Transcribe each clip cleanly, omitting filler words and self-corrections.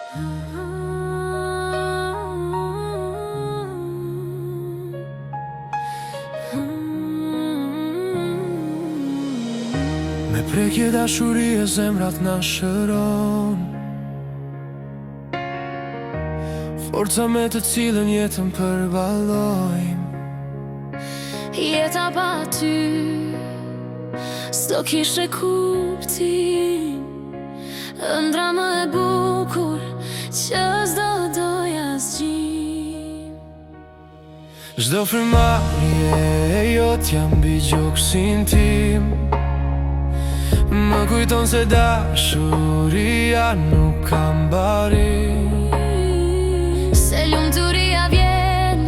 Me prekje dashurie zemrat na shëron, forca me të cilën jetën përballojmë. Jeta pa ty s'do kishe kuptim, ëndra më e bukur që s'do doja zgjim. Çdo frymëmarrje e jot jam mbi gjoksin tim. Më kujton se dashuria nuk ka mbarim. Se lumturia vjen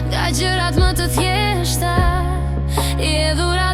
nga gjërat më të thjeshta, e dhura